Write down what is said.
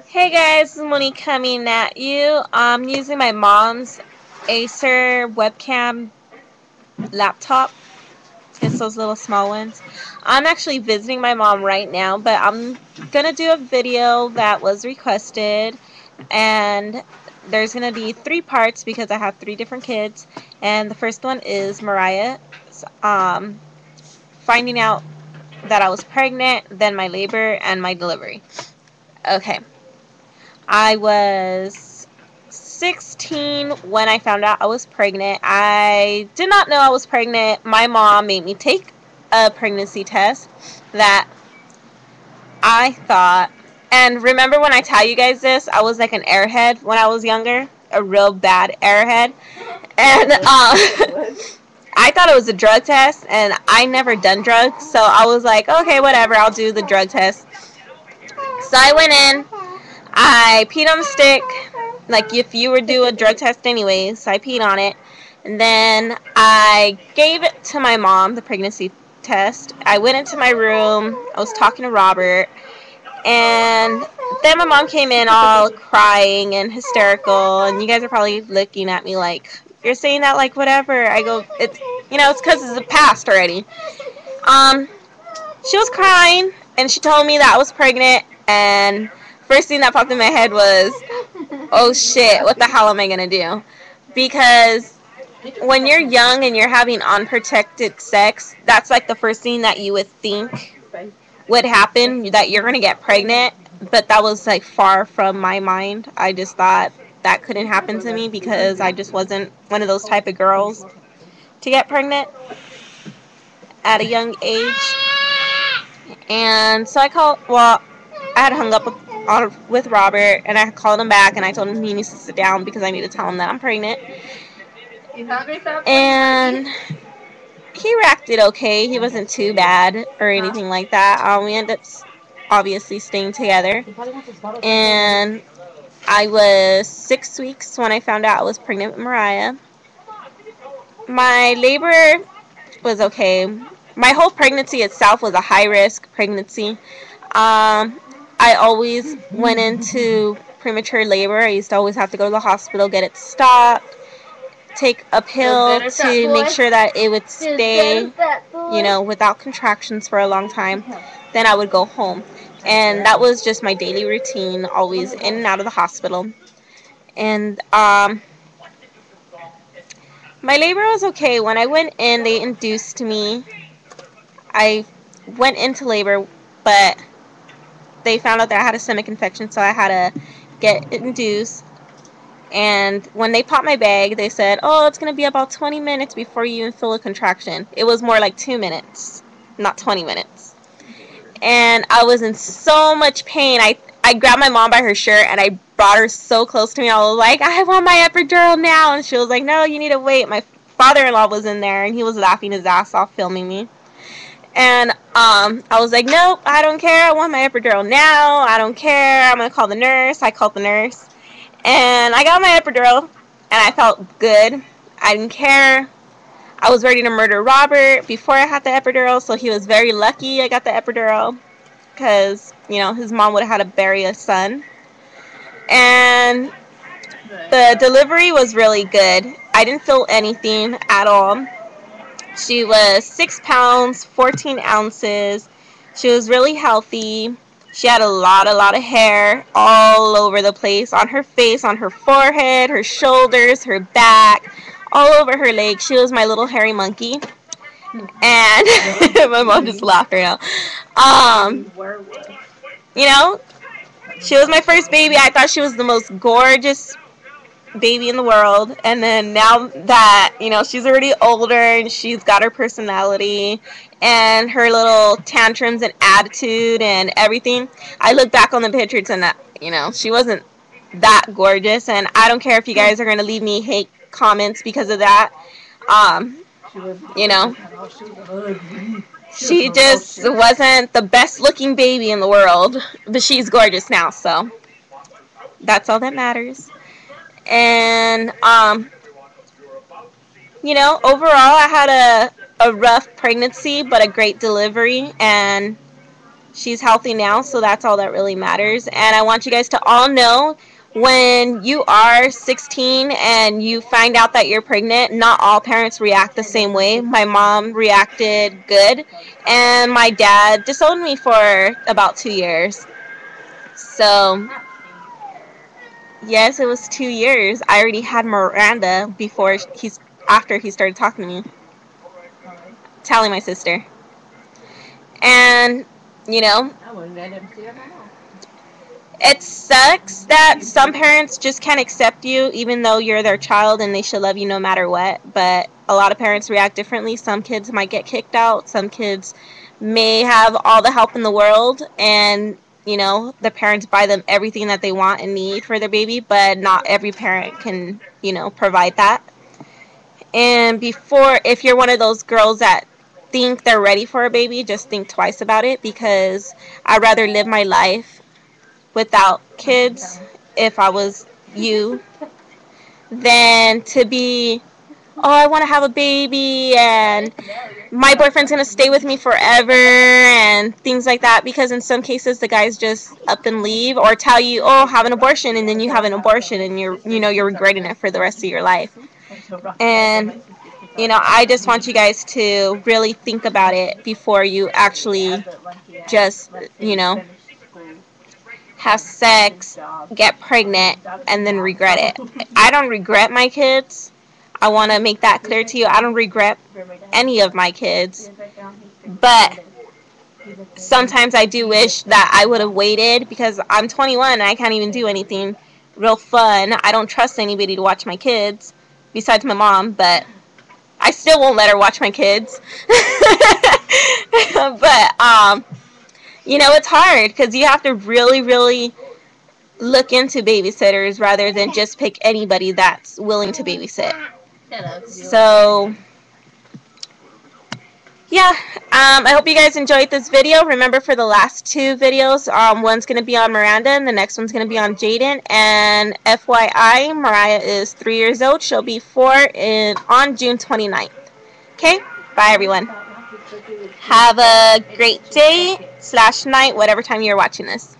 Hey guys, this is Monique coming at you. I'm using my mom's Acer webcam laptop. It's those little small ones. I'm actually visiting my mom right now, but I'm gonna do a video that was requested, and there's gonna be 3 parts because I have 3 different kids. And the first one is Mariah finding out that I was pregnant, then my labor and my delivery. Okay. I was 16 when I found out I was pregnant. I did not know I was pregnant. My mom made me take a pregnancy test that I thought, and remember when I tell you guys this, I was like an airhead when I was younger, a real bad airhead, and I thought it was a drug test, and I never done drugs, so I was like, okay, whatever, I'll do the drug test. So I went in, I peed on the stick, like if you would do a drug test anyways, so I peed on it. And then I gave it to my mom, the pregnancy test. I went into my room, I was talking to Robert, and then my mom came in all crying and hysterical, and you guys are probably looking at me like, you're saying that like whatever. I go, it's, it's because it's the past already. She was crying, and she told me that I was pregnant, and first thing that popped in my head was, oh shit, what the hell am I gonna do? Because when you're young and you're having unprotected sex, that's like the first thing that you would think would happen, that you're gonna get pregnant. But that was like far from my mind. I just thought that couldn't happen to me because I just wasn't one of those type of girls to get pregnant at a young age. And so I had hung up with Robert, and I called him back, and I told him he needs to sit down because I need to tell him that I'm pregnant. And he reacted okay. He wasn't too bad or anything like that. We ended up obviously staying together. And I was 6 weeks when I found out I was pregnant with Mariah. My labor was okay. My whole pregnancy itself was a high-risk pregnancy. I always went into premature labor. I used to always have to go to the hospital, get it stopped, take a pill to make sure that it would stay, without contractions for a long time. Then I would go home. And that was just my daily routine, always in and out of the hospital. And my labor was okay. When I went in, they induced me. I went into labor, but they found out that I had a stomach infection, so I had to get induced. And when they popped my bag, they said, oh, it's going to be about 20 minutes before you even feel a contraction. It was more like 2 minutes, not 20 minutes. And I was in so much pain. I grabbed my mom by her shirt, and I brought her so close to me. I was like, I want my epidural now. And she was like, no, you need to wait. My father-in-law was in there, and he was laughing his ass off filming me. And I was like, nope, I don't care. I want my epidural now. I don't care. I'm going to call the nurse. I called the nurse. And I got my epidural, and I felt good. I didn't care. I was ready to murder Robert before I had the epidural, so he was very lucky I got the epidural because, his mom would have had to bury a son. And the delivery was really good. I didn't feel anything at all. She was 6 pounds, 14 ounces. She was really healthy. She had a lot of hair all over the place, on her face, on her forehead, her shoulders, her back, all over her legs. She was my little hairy monkey. And my mom just laughed right now. She was my first baby. I thought she was the most gorgeous baby in the world. And then now that, she's already older and she's got her personality and her little tantrums and attitude and everything, I look back on the pictures and, she wasn't that gorgeous. And I don't care if you guys are going to leave me hate comments because of that. She just wasn't the best looking baby in the world, but she's gorgeous now, so that's all that matters. And overall I had a rough pregnancy but a great delivery, and she's healthy now, so that's all that really matters. And I want you guys to all know, when you are 16 and you find out that you're pregnant, not all parents react the same way. My mom reacted good, and my dad disowned me for about 2 years. So, yes, it was 2 years. I already had Miranda after he started talking to me, telling my sister. And, you know, it sucks that some parents just can't accept you even though you're their child and they should love you no matter what. But a lot of parents react differently. Some kids might get kicked out. Some kids may have all the help in the world, and the parents buy them everything that they want and need for their baby, but not every parent can provide that. And if you're one of those girls that think they're ready for a baby, just think twice about it, because I'd rather live my life without kids, if I was you, than to be, oh, I want to have a baby and my boyfriend's going to stay with me forever and things like that. Because in some cases the guys just up and leave, or tell you, oh, have an abortion, and then you have an abortion and you're regretting it for the rest of your life. And I just want you guys to really think about it before you actually just have sex, get pregnant, and then regret it. I don't regret my kids. I want to make that clear to you. I don't regret any of my kids. But sometimes I do wish that I would have waited, because I'm 21 and I can't even do anything real fun. I don't trust anybody to watch my kids besides my mom, but I still won't let her watch my kids. But it's hard because you have to really, really look into babysitters rather than just pick anybody that's willing to babysit. So, yeah, I hope you guys enjoyed this video. Remember, for the last two videos, one's going to be on Miranda and the next one's going to be on Jaden. And FYI, Mariah is 3 years old. She'll be 4 on June 29th. Okay? Bye, everyone. Have a great day / night, whatever time you're watching this.